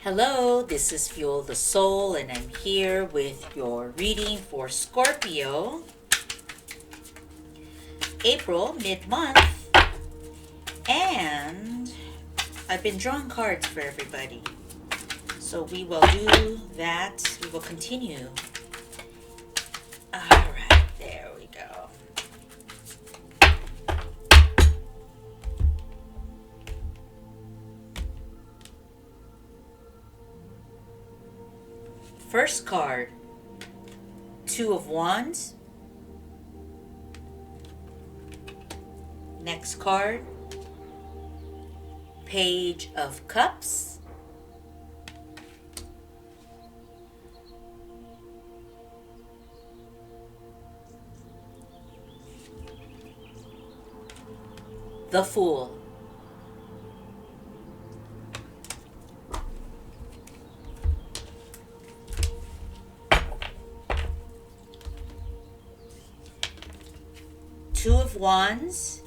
Hello, this is Fuel the Soul, and I'm here with your reading for Scorpio, April, mid-month, and I've been drawing cards for everybody. So we will do that. We will continue. Alright, there we go. First card, Two of Wands. Next card, Page of Cups. The Fool. Two of Wands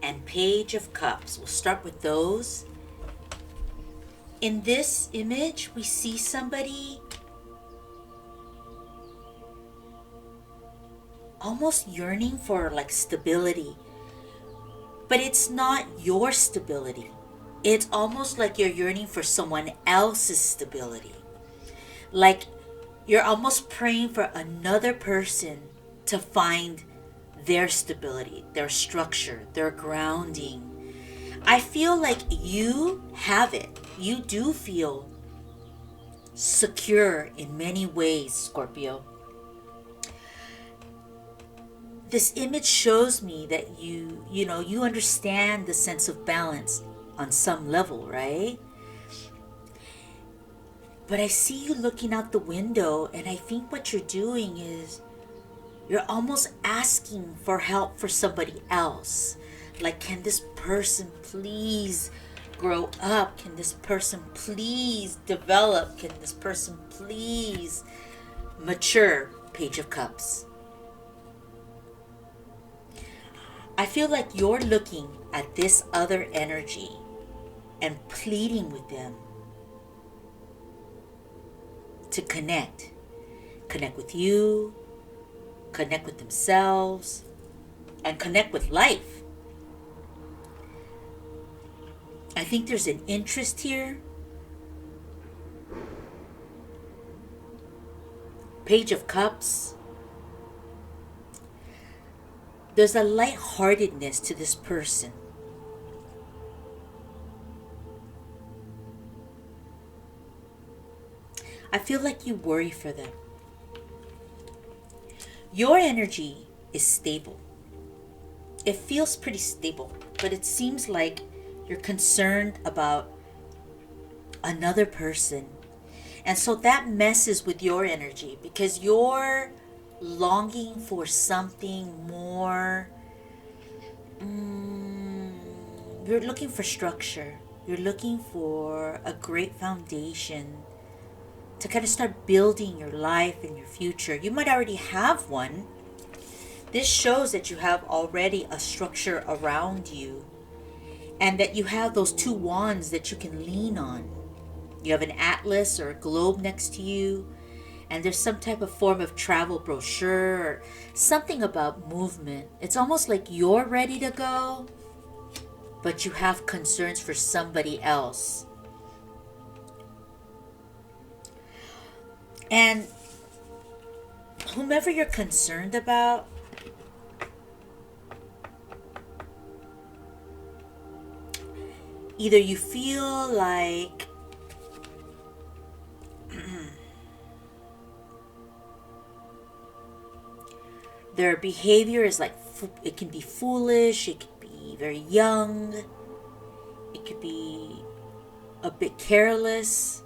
and Page of Cups. We'll start with those. In this image, we see somebody almost yearning for like stability. But it's not your stability. It's almost like you're yearning for someone else's stability. Like you're almost praying for another person to find their stability, their structure, their grounding. I feel like you have it. You do feel secure in many ways, Scorpio. This image shows me that you understand the sense of balance on some level, right? But I see you looking out the window, and I think what you're doing is you're almost asking for help for somebody else. Like, can this person please grow up? Can this person please develop? Can this person please mature? Page of Cups. I feel like you're looking at this other energy and pleading with them to connect. Connect with you, connect with themselves, and connect with life. I think there's an interest here. Page of Cups. There's a lightheartedness to this person. I feel like you worry for them. Your energy is stable. It feels pretty stable, but it seems like you're concerned about another person. And so that messes with your energy because you're longing for something more. You're looking for structure. You're looking for a great foundation to kind of start building your life and your future. You might already have one. This shows that you have already a structure around you and that you have those two wands that you can lean on. You have an atlas or a globe next to you, and there's some type of form of travel brochure or something about movement. It's almost like you're ready to go, but you have concerns for somebody else. And whomever you're concerned about, either you feel like their behavior is like, it can be foolish, it could be very young, it could be a bit careless.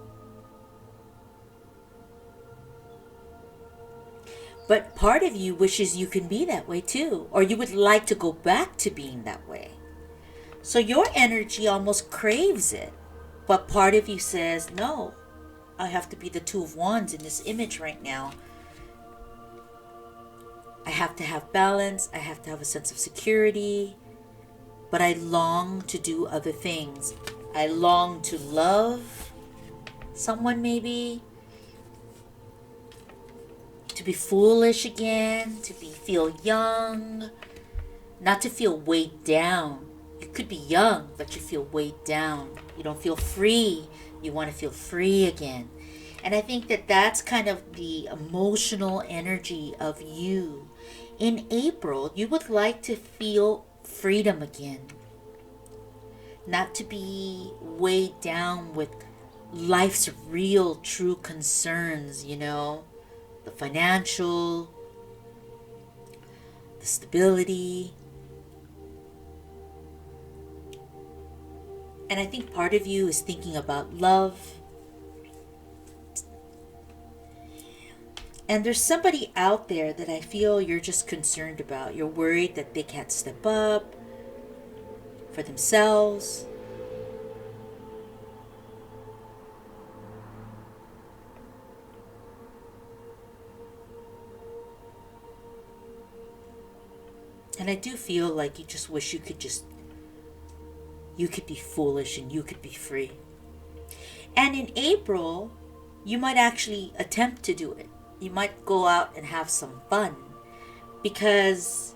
But part of you wishes you can be that way too, or you would like to go back to being that way. So your energy almost craves it, but part of you says, no, I have to be the Two of Wands in this image right now. I have to have balance. I have to have a sense of security. But I long to do other things. I long to love. someone maybe, to be foolish again, to be feel young, not to feel weighed down. You could be young, but you feel weighed down. You don't feel free. You want to feel free again. And I think that that's kind of the emotional energy of you. In April, you would like to feel freedom again. Not to be weighed down with life's real, true concerns, the financial, the stability. And I think part of you is thinking about love. And there's somebody out there that I feel you're just concerned about. You're worried that they can't step up for themselves. And I do feel like you just wish you could be foolish and you could be free. And in April, you might actually attempt to do it. You might go out and have some fun, because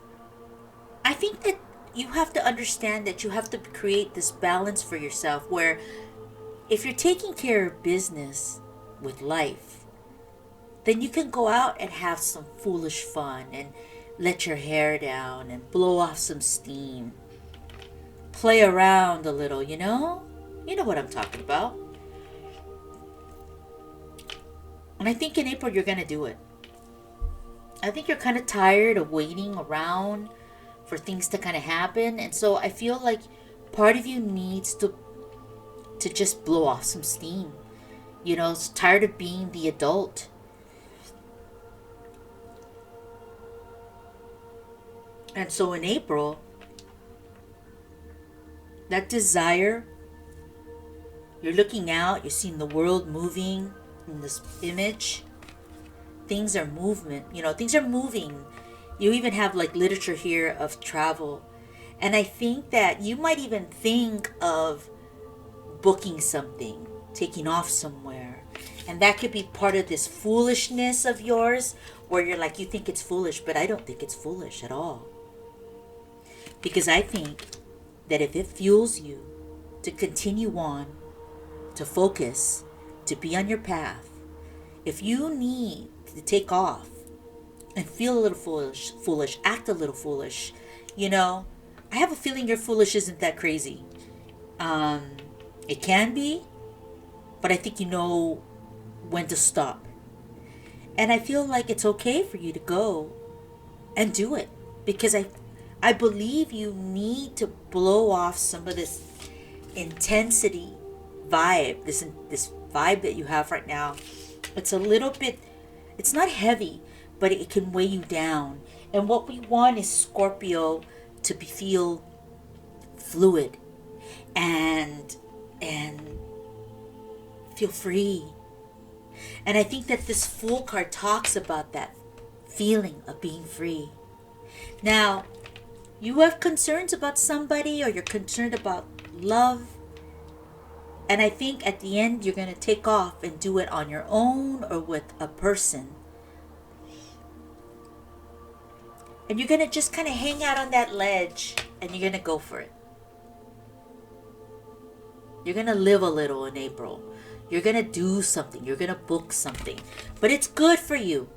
I think that you have to understand that you have to create this balance for yourself where if you're taking care of business with life, then you can go out and have some foolish fun and let your hair down and blow off some steam. Play around a little, You know what I'm talking about. And I think in April you're going to do it. I think you're kind of tired of waiting around for things to kind of happen. And so I feel like part of you needs to just blow off some steam. It's tired of being the adult. And so in April, that desire, you're looking out, you're seeing the world moving in this image. Things are things are moving. You even have like literature here of travel. And I think that you might even think of booking something, taking off somewhere. And that could be part of this foolishness of yours, where you're like, you think it's foolish, but I don't think it's foolish at all. Because I think that if it fuels you to continue on, to focus, to be on your path, if you need to take off and feel a little foolish, act a little foolish, I have a feeling your foolish isn't that crazy. It can be, but I think you know when to stop. And I feel like it's okay for you to go and do it, because I believe you need to blow off some of this intensity vibe, this vibe that you have right now. It's a little bit, it's not heavy, but it can weigh you down. And what we want is Scorpio to feel fluid and feel free. And I think that this Fool card talks about that feeling of being free. Now, you have concerns about somebody, or you're concerned about love. And I think at the end, you're going to take off and do it on your own or with a person. And you're going to just kind of hang out on that ledge and you're going to go for it. You're going to live a little in April. You're going to do something. You're going to book something. But it's good for you.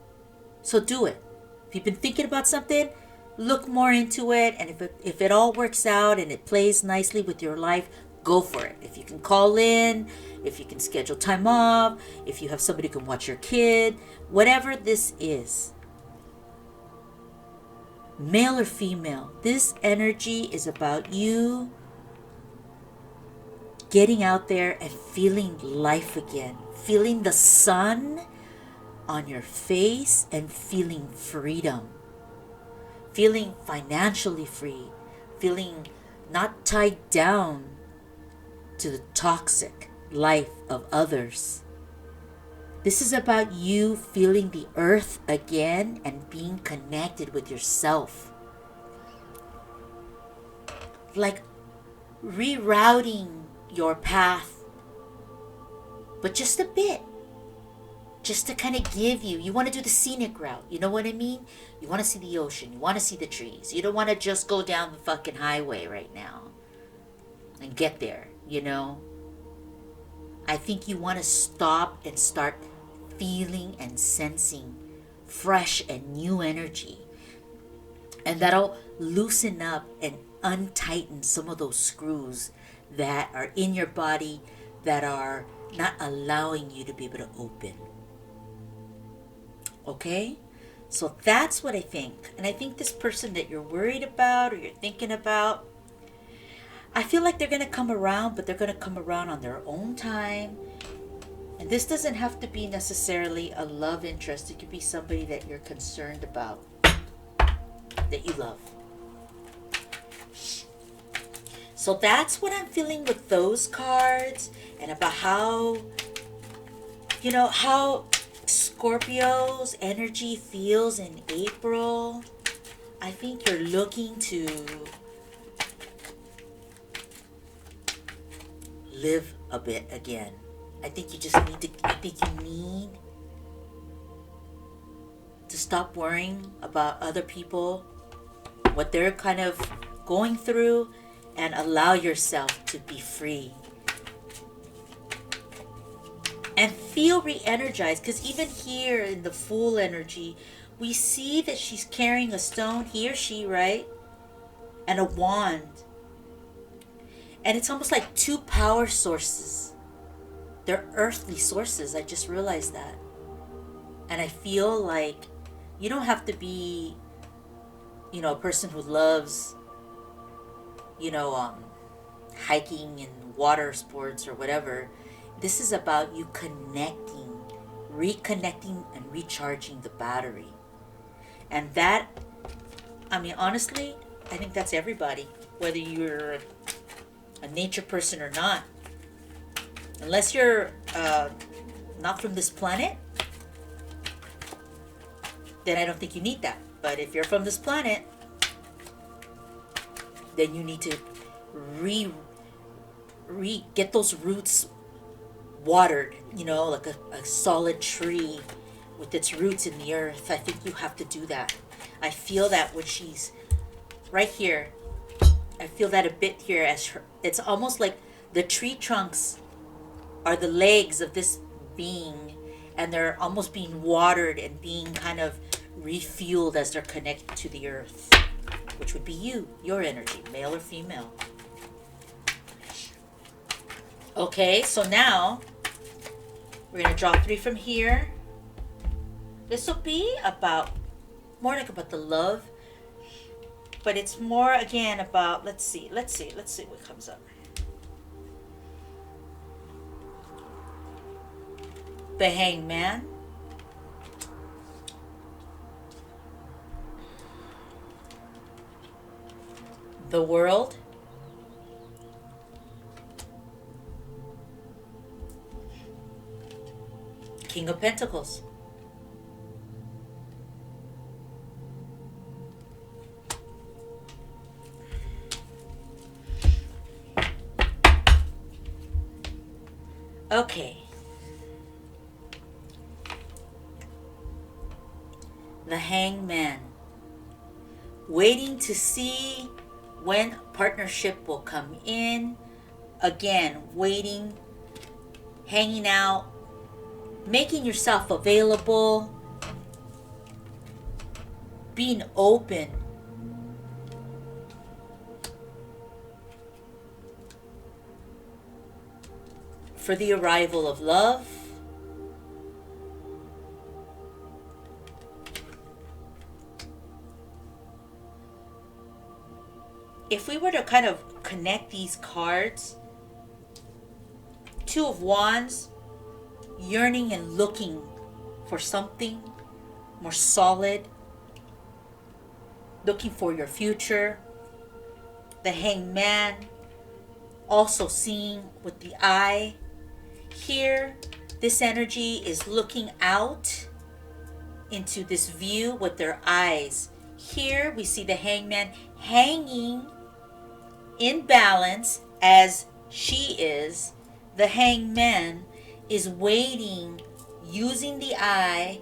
So do it. If you've been thinking about something, look more into it. And if it all works out and it plays nicely with your life, go for it. If you can call in, if you can schedule time off, if you have somebody who can watch your kid, whatever this is, male or female, this energy is about you getting out there and feeling life again, feeling the sun on your face and feeling freedom, feeling financially free, feeling not tied down to the toxic life of others. This is about you feeling the earth again and being connected with yourself. Like rerouting your path but just a bit. Just to kind of give you, you want to do the scenic route. You know what I mean? You want to see the ocean. You want to see the trees. You don't want to just go down the fucking highway right now and get there, you know? I think you want to stop and start feeling and sensing fresh and new energy. And that'll loosen up and untighten some of those screws that are in your body that are not allowing you to be able to open. Okay? So that's what I think. And I think this person that you're worried about or you're thinking about, I feel like they're going to come around, but they're going to come around on their own time. And this doesn't have to be necessarily a love interest. It could be somebody that you're concerned about, that you love. So that's what I'm feeling with those cards, and about how, you know, how Scorpio's energy feels in April. I think you're looking to live a bit again. I think you need to stop worrying about other people, what they're kind of going through, and allow yourself to be free. And feel re-energized, because even here in the Fool energy, we see that she's carrying a stone, he or she, right? And a wand. And it's almost like two power sources. They're earthly sources. I just realized that. And I feel like you don't have to be, you know, a person who loves, you know, hiking and water sports or whatever. This is about you connecting, reconnecting, and recharging the battery. And that, I mean, honestly, I think that's everybody, whether you're a nature person or not. Unless you're not from this planet, then I don't think you need that. But if you're from this planet, then you need to get those roots watered, you know, like a solid tree with its roots in the earth. I think you have to do that. I feel that when she's right here, I feel that a bit here as her, it's almost like the tree trunks are the legs of this being, and they're almost being watered and being kind of refueled as they're connected to the earth, which would be you, your energy, male or female. Okay, so now we're going to draw 3 from here. This will be about, more like about the love, but it's more again about, let's see what comes up. The Hangman. The World. King of Pentacles. Okay. The Hangman. Waiting to see when partnership will come in. Again, waiting, hanging out, making yourself available, being open. For the arrival of love. If we were to kind of connect these cards, 2 of Wands, yearning and looking for something more solid, looking for your future. The Hangman, also seeing with the eye. Here, this energy is looking out into this view with their eyes. Here we see the Hangman hanging in balance as she is. The Hangman is waiting, using the eye,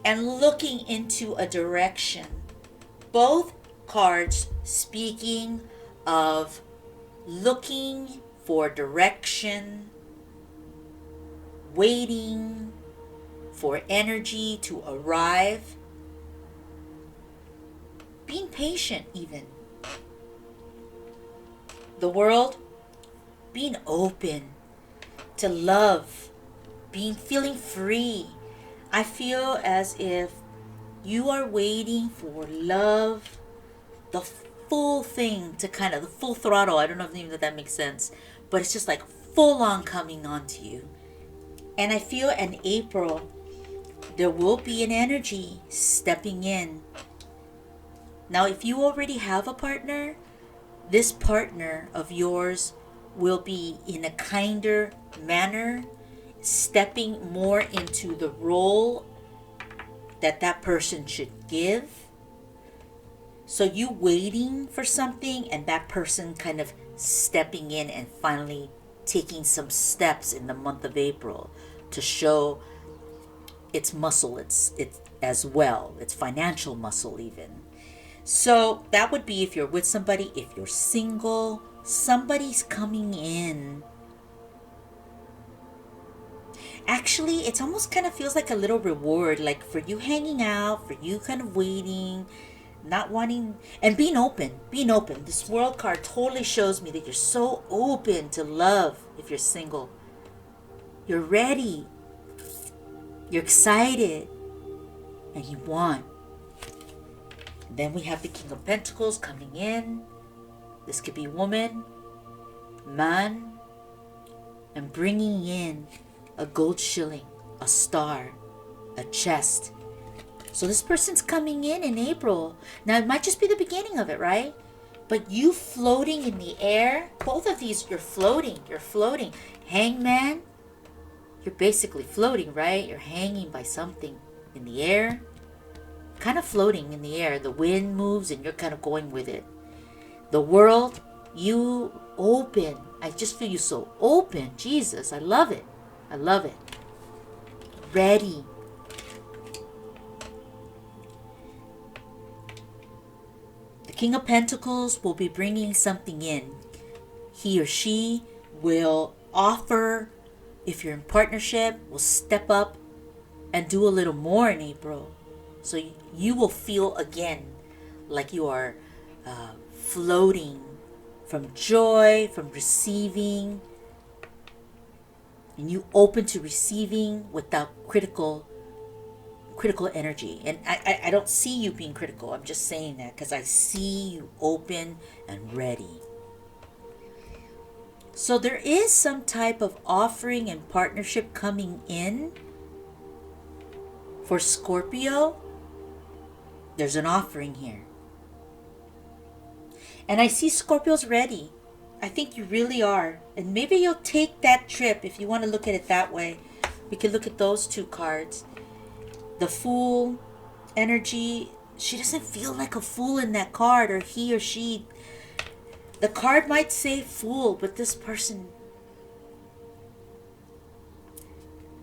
and looking into a direction. Both cards speaking of looking for direction, waiting for energy to arrive, being patient even. The world, being open to love, feeling free. I feel as if you are waiting for love, the full thing to kind of, the full throttle. I don't know if even that makes sense, but it's just like full on coming onto you. And I feel in April, there will be an energy stepping in. Now, if you already have a partner, this partner of yours will be in a kinder manner, stepping more into the role that that person should give. So you waiting for something and that person kind of stepping in and finally taking some steps in the month of April to show its muscle, it's as well, its financial muscle even. So that would be if you're with somebody. If you're single, somebody's coming in. Actually, it's almost kind of feels like a little reward, like for you hanging out, for you kind of waiting, not wanting, and being open. Being open. This world card totally shows me that you're so open to love if you're single. You're ready. You're excited. And you want. Then we have the King of Pentacles coming in. This could be woman, man, and bringing in a gold shilling, a star, a chest. So this person's coming in April. Now it might just be the beginning of it, right? But you floating in the air, both of these, you're floating. Hangman, you're basically floating, right? You're hanging by something in the air. Kind of floating in the air. The wind moves and you're kind of going with it. The world, you open. I just feel you so open. Jesus, I love it. I love it. Ready. The King of Pentacles will be bringing something in. He or she will offer, if you're in partnership, will step up and do a little more in April. So you will feel again like you are floating from joy, from receiving, and you open to receiving without critical energy. And I don't see you being critical. I'm just saying that because I see you open and ready. So there is some type of offering and partnership coming in for Scorpio. There's an offering here. And I see Scorpios ready. I think you really are. And maybe you'll take that trip if you want to look at it that way. We could look at those two cards. The Fool energy. She doesn't feel like a fool in that card, or he or she. The card might say fool, but this person,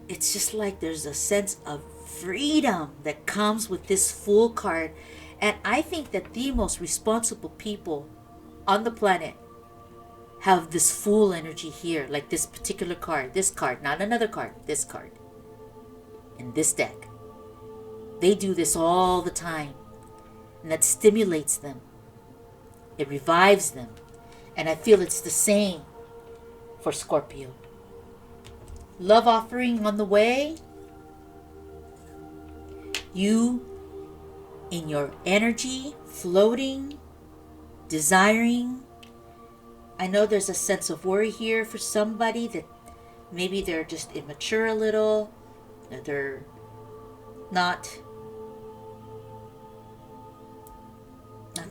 it's just like there's a sense of freedom that comes with this Fool card. And I think that the most responsible people on the planet have this Fool energy here, like this particular card, this card, not another card, this card in this deck. They do this all the time, and that stimulates them. It revives them. And I feel it's the same for Scorpio. Love offering on the way. You in your energy, floating, desiring. I know there's a sense of worry here for somebody that maybe they're just immature a little. They're not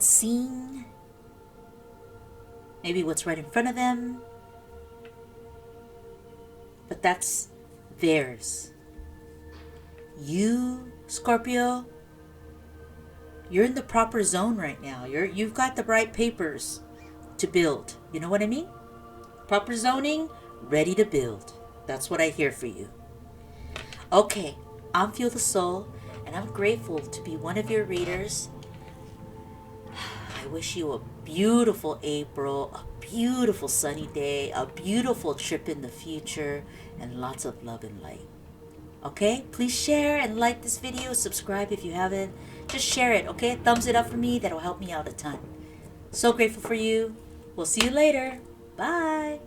seeing maybe what's right in front of them. But that's theirs. You, Scorpio, you're in the proper zone right now. You've got the right papers to build. You know what I mean? Proper zoning, ready to build. That's what I hear for you. Okay, I'm Feel the Soul, and I'm grateful to be one of your readers. I wish you a beautiful April, a beautiful sunny day, a beautiful trip in the future, and lots of love and light. Okay, please share and like this video. Subscribe if you haven't. Just share it, okay? Thumbs it up for me. That'll help me out a ton. So grateful for you. We'll see you later. Bye.